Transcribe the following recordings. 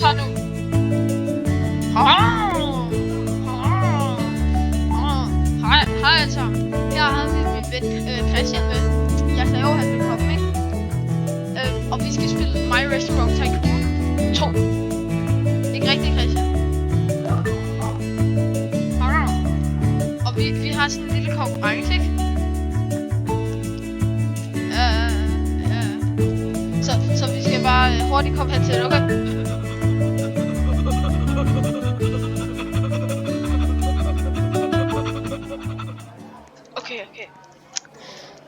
tager nu. Hej altså. Her har vi min ven Christian med. Jeg sagde jo, at han ville komme, ikke? Og vi skal spille My Restaurant Tycoon 2. Ikke rigtigt, Christian? Og vi har sådan en lille konkurrence, ikke? Så vi skal bare hurtigt komme hen til det, okay?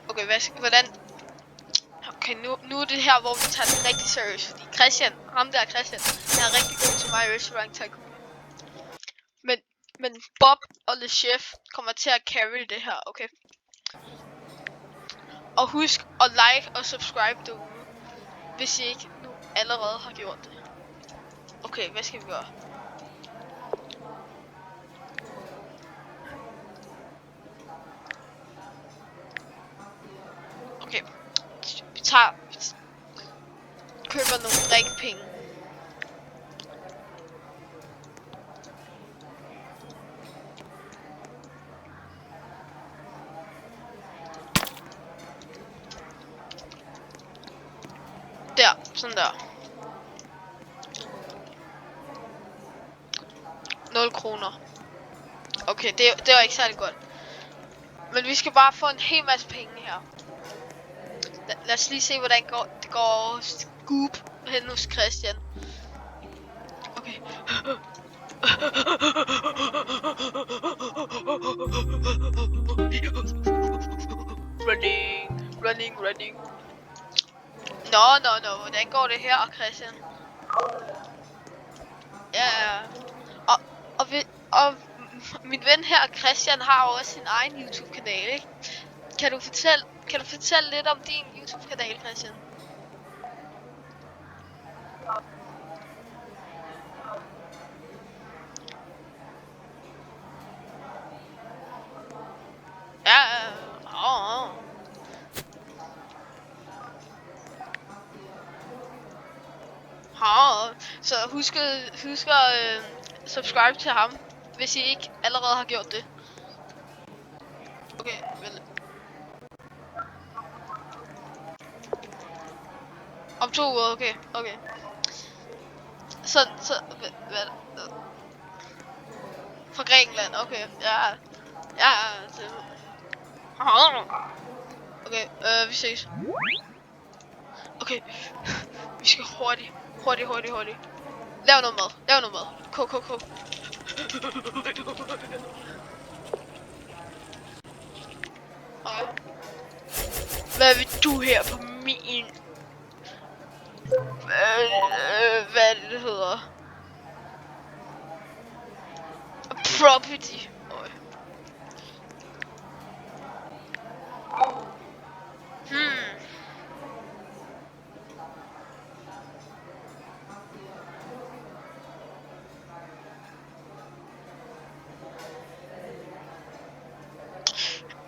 Okay, hvordan? Okay, nu er det her, hvor vi tager det rigtig seriøst, fordi Christian, han er rigtig god til My Restaurant Tycoon. Men Bob og Le Chef kommer til at carry det her, okay? Og husk at like og subscribe derude, hvis I ikke nu allerede har gjort det. Okay, hvad skal vi gøre? Okay, vi køber nogle drikkepenge. Der, sådan der. 0 kroner. Okay, det var ikke særlig godt. Men vi skal bare få en hel masse penge her. Lad os lige se, hvordan det går scoop hen hos Christian. Okay. Running. Nå. Hvordan går det her, Christian? Ja. Og min ven her, Christian, har også sin egen YouTube-kanal, ikke? Kan du fortælle lidt om din YouTube-kanal, Christian? Ja. Så husk at subscribe til ham, hvis I ikke allerede har gjort det. Okay, vel. Om 2 uger, okay. Så hvad? Fra Grækenland, okay. Ja. Okay, vi ses. Okay, vi skal hurtigt. Lav noget mad. Kog. Okay. Hvad vil du her på min? Hvad er det hedder? Property.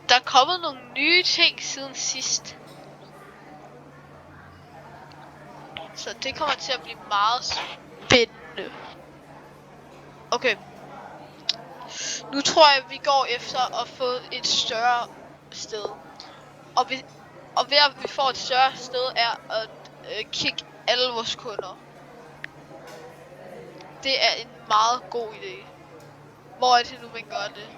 Der er kommet nogle nye ting siden sidst. Så det kommer til at blive meget spændende. Okay. Nu tror jeg, vi går efter at få et større sted. Og ved at vi får et større sted er at kigge alle vores kunder. Det er en meget god idé. Hvor er det nu, man gør det?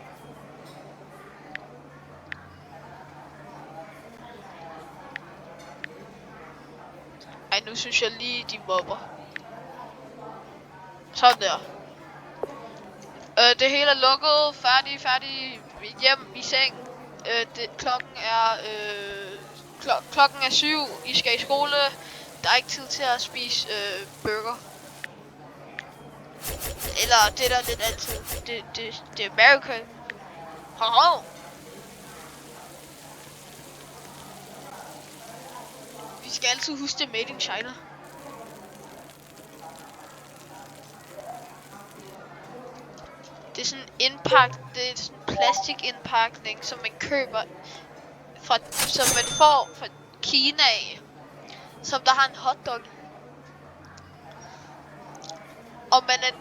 Ej, nu synes jeg lige, de mobber. Sådan der. Det hele er lukket. Færdig. Hjem i seng. Klokken er 7. I skal i skole. Der er ikke tid til at spise burger. Eller det der lidt altid. Det er American. Vi skal altid huske det made in China. Det er sådan det er sådan plastikindpakning, som man køber som man får fra Kina af, som der har en hotdog i. og man er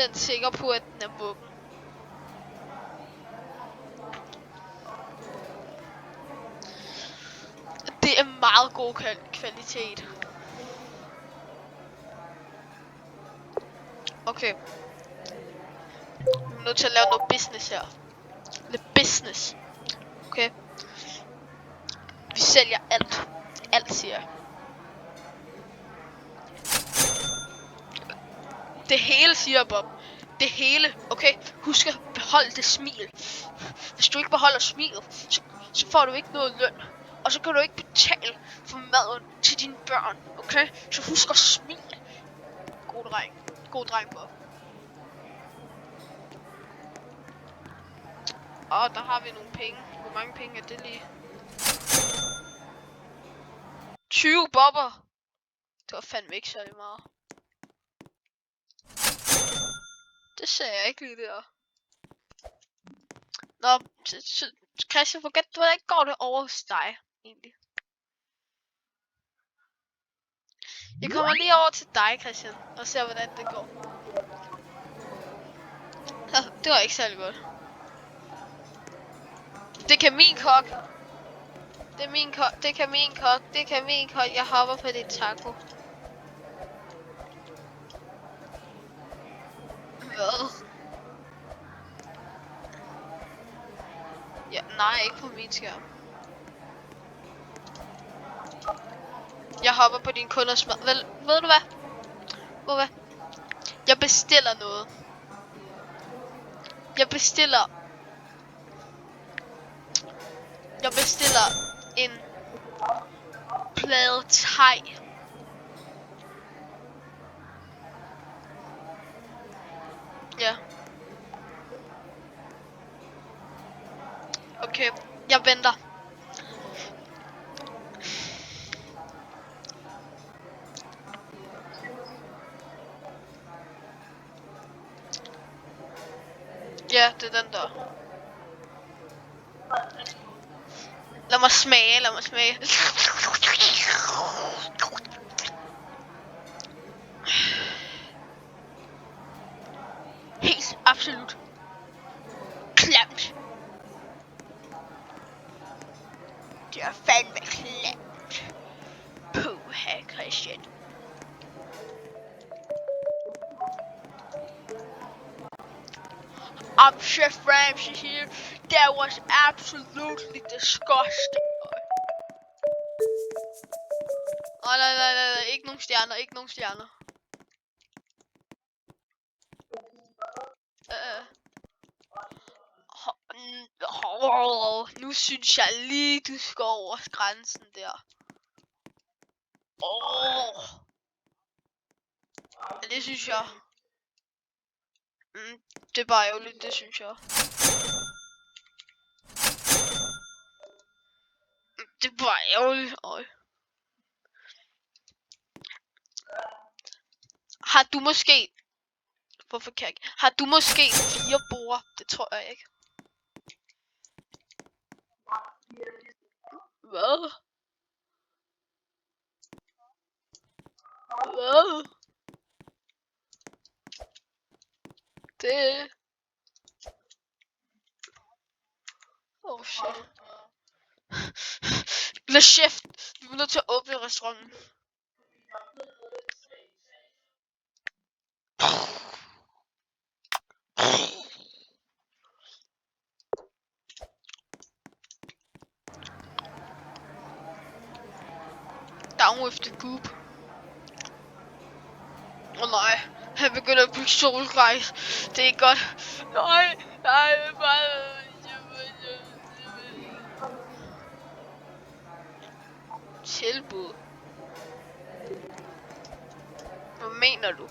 99% sikker på, at den er muggen. Det er meget god kvalitet. Okay. Jeg er nødt til at lave noget business her. Lidt business. Okay. Vi sælger alt. Alt, siger jeg. Det hele, siger Bob. Det hele, okay? Husk at beholde det smil. Hvis du ikke beholder smilet, så får du ikke noget løn. Og så kan du ikke betale for maden til dine børn, okay? Så husk at smile. God dreng. God dreng, Bob. Og der har vi nogle penge. Hvor mange penge er det lige? 20 bobber. Det var fandme ikke særlig meget. Det ser jeg ikke lige der. Nå, Christian, hvordan går det over hos dig, egentlig? Jeg kommer lige over til dig, Christian, og ser, hvordan det går. Det var ikke særlig godt. Det kan min kok. Det er min kok. Det kan min kok. Det kan min kok. Jeg hopper på dit taco. Hvad? Ja, nej, ikke på min skærm. Jeg hopper på din kunders mad. Ved du hvad? Jeg bestiller noget. Jeg bestiller en plade thai. Ja. Okay, jeg venter. Ja, det er den der. Lad mig smage. Helt absolut klamt. Det er fandme klamt. Puha, Christian. Chef Ramsay here. That was absolutely disgusting. Nej. Ikke nogen stjerner. Nu synes jeg lige, du skal over grænsen der. Ja, det synes jeg. Det er bare ærgerligt, det synes jeg. Det er bare ærgerligt. Har du måske... Hvorfor kan jeg ikke? Har du måske 4 borde? Det tror jeg ikke. Hvad? Det... Oh shit. Le chef, vi er nødt til at åbne restauranten. Down with the poop. Nej, han begynder at bygge solgrejs. Det er ikke godt. Nej, bare... Tilbud. Hvad mener du?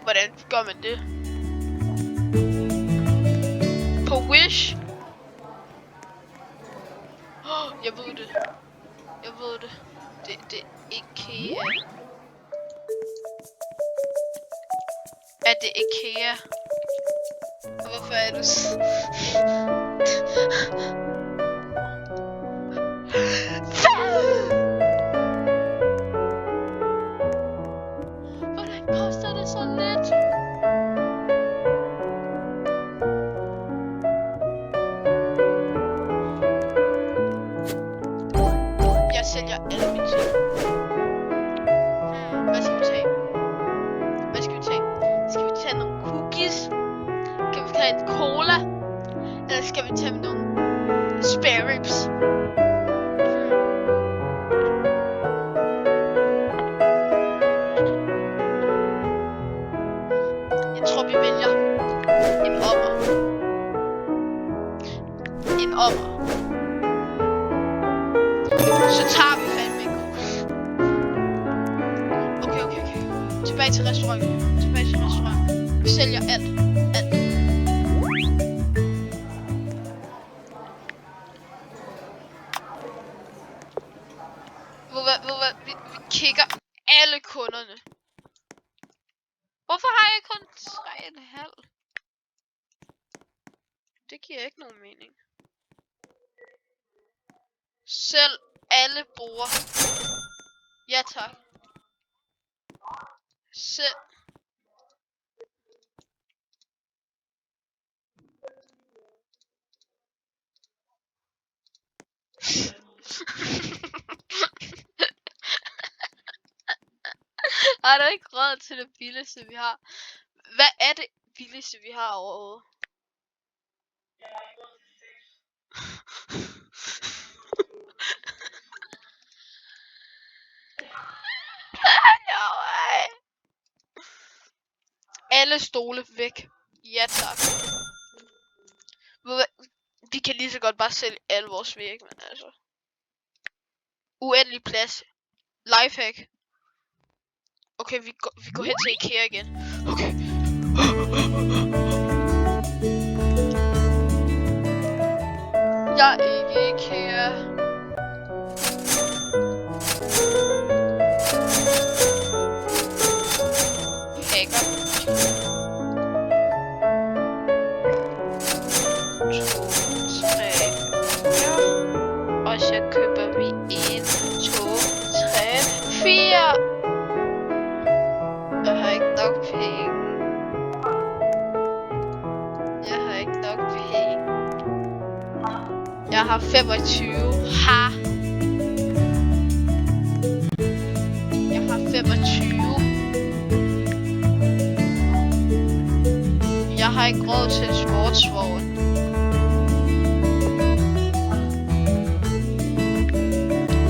Hvordan gør man det? På Wish? Jeg ved det. Det er IKEA. Er det IKEA? Hvorfor er du så lidt. Jeg sælger alle mine ting. Hvad skal vi tage? Hvad skal vi tage? Skal vi tage nogle cookies? Skal vi tage en cola? Eller skal vi tage nogle spare ribs? Jeg tror vi vælger en ommer. En ommer. Så tager vi fandme en cookies. Okay. Tilbage til restauranten. Vi sælger alt. Vi kigger alle kunderne. Hvorfor har jeg kun 3,5? Det giver ikke nogen mening. Selv alle bruger. Ja tak. Selv. Har du ikke råd til det billigste vi har? Hvad er det billigste vi har overhovedet? Alle stole væk. Ja tak. Vi kan lige så godt bare sælge alle vores væg, men altså. Uendelig plads. Lifehack. Okay, vi går hen til IKEA igen. Okay. Jeg er ikke IKEA. Hacker. 2, 3, 4. Og så køber vi 1, 2, 3, 4. Jeg har ikke nok penge. Jeg har 25. Ha. Jeg har 25. Jeg har ikke råd til en sportsvogn.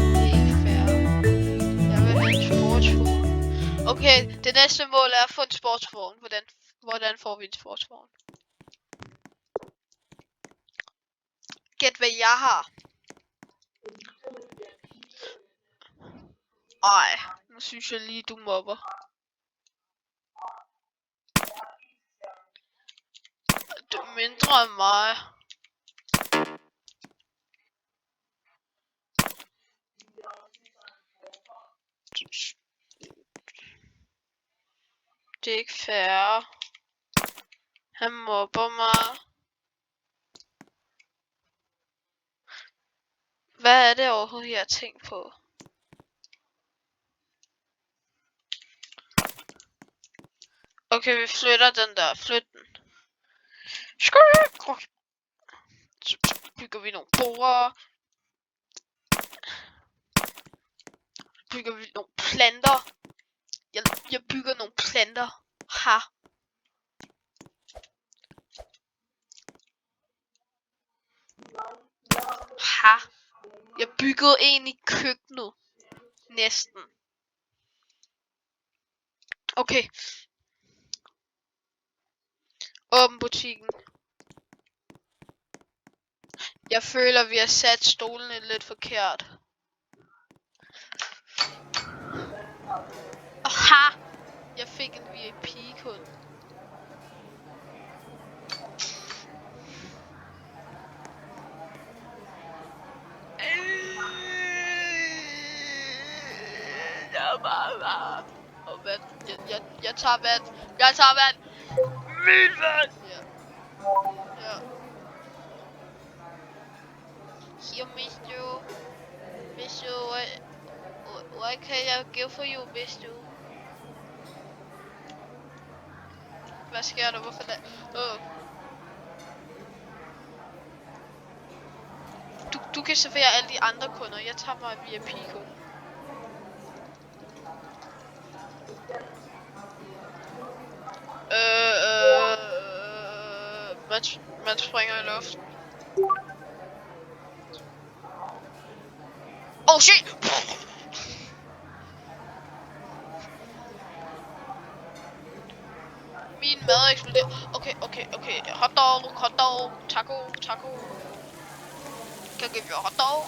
Det er ikke fair. Jeg vil have en sportsvogn. Okay, det næste mål er at få en sportsvogn. Hvordan får vi en sportsvogn? Gæt hvad jeg har. Ej, nu synes jeg lige du mobber. Du er mindre end mig. Det er ikke fair. Han mobber mig. Hvad er det overhovedet, jeg har tænkt på? Okay, vi flytter den der. Flyt den. Så bygger vi nogle borer. Bygger vi nogle planter. Jeg bygger nogle planter. Ha. Ha. Jeg byggede en i køkkenet. Næsten. Okay. Åbn butikken. Jeg føler, vi har sat stolene lidt forkert. Aha! Jeg fik en VIP-kunde. Jeg tager vand. Jeg tager vand. Min vand! Ja. Here, Mister, what can I give for you, Mister? Hvad sker der? Hvorfor der? Du kan servere alle de andre kunder. Jeg tager mig VIP-kunden. Man springer i luften. Oh shit! Min mad eksploderer. Okay. Hotdog, taco. Can I give you a hot dog?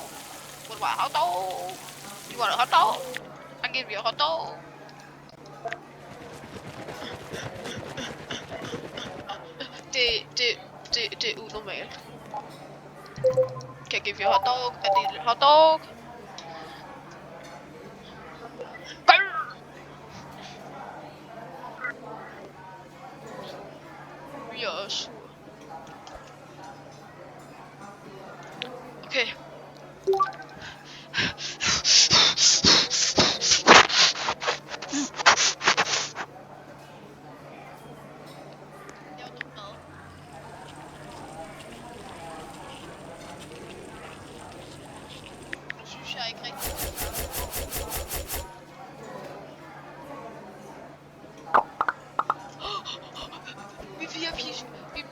What about a hot dog? You want a hot dog? I give you a hot dog. Det er unormalt. Can I give you a hot dog? I need a hot dog. Vi er også sure. Okay.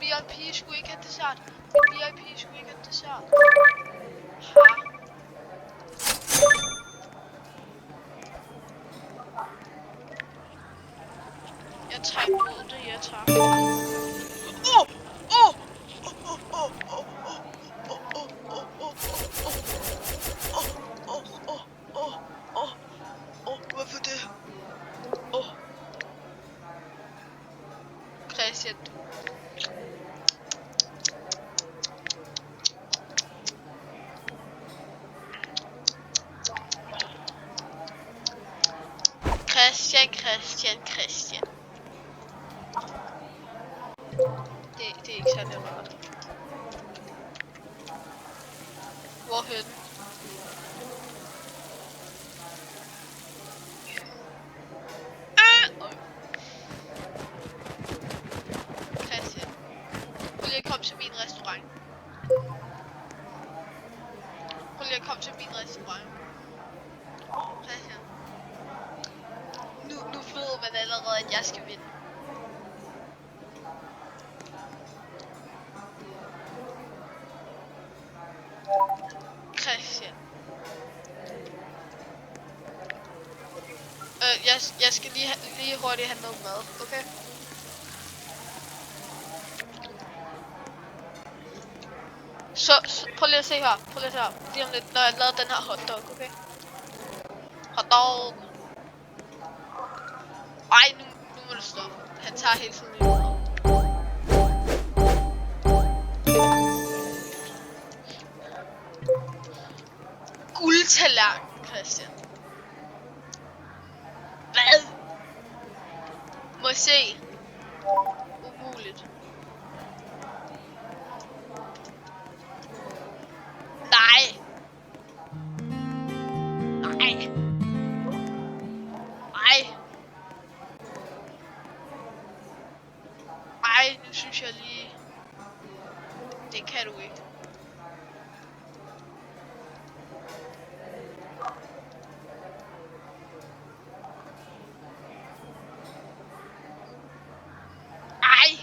VIP skulle ikke have dessert. VIP skulle ikke have dessert. Ha. Jeg tager imod det, jeg tager. Hvorfor det? Christian. Christian. Det er ikke særlig rart. Hvorhen? Christian. Prøv lige at komme til min restaurant. Christian. Nu ved man allerede, at jeg skal vinde. Christian. Jeg skal lige hurtigt have noget mad, okay? Så prøv lige at se her. Lige om lidt, når jeg lavede den her hotdog, okay? Hotdog. Ej, nu må du stoppe. Han tager hele tiden i mad. Guldtallerken, Christian. Hvad? Må jeg se? Umuligt. Nej. Ej, nu synes jeg lige. Det kan du ikke. Nej.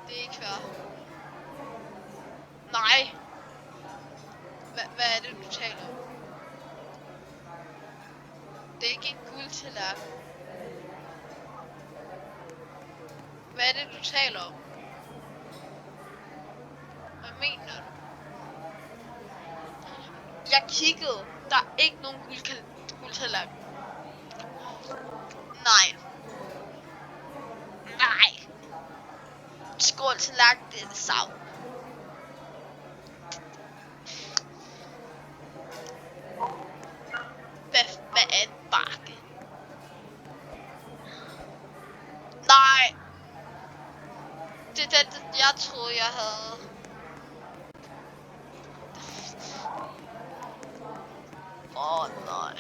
Det er ikke fair. Nej. Hvad er det, du taler om? Det er ikke en guldtallerken. Hvad er det, du taler om? Hvad mener du? Jeg kiggede. Der er ikke nogen guldtallerken. Nej. Skål til lagt, det er sav. Hvad er en bakke? Nej. Det er det, jeg troede, jeg havde. nej.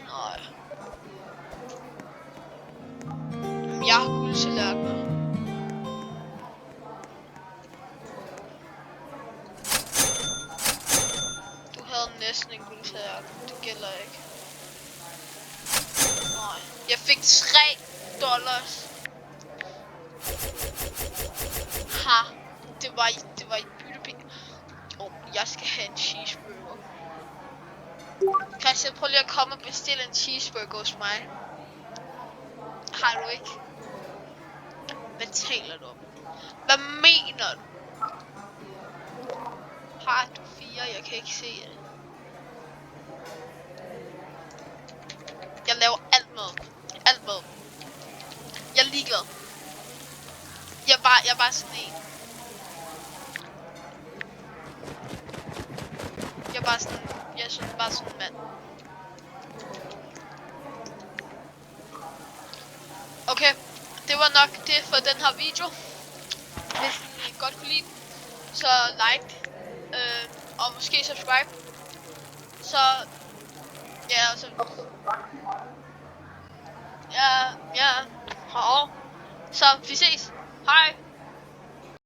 Nej. Jeg har guldtallerkener. Du havde næsten en guldtallerken. Det gælder ikke. Nej. Jeg fik $3. Ha. Det var i byttepenge. Jeg skal have en cheeseburger. Christian, prøv lige at komme og bestille en cheeseburger hos mig. Har du ikke? Hvad taler du om? Hvad mener du? Har du 4? Jeg kan ikke se det. Jeg laver alt mad. Alt mad. Jeg er ligeglad. Jeg er bare sådan en. Jeg er bare sådan en mand. Okay, det var nok det for den her video. Hvis I godt kunne lide, så like og måske subscribe. Så ja, så ja, så vi ses. Hej.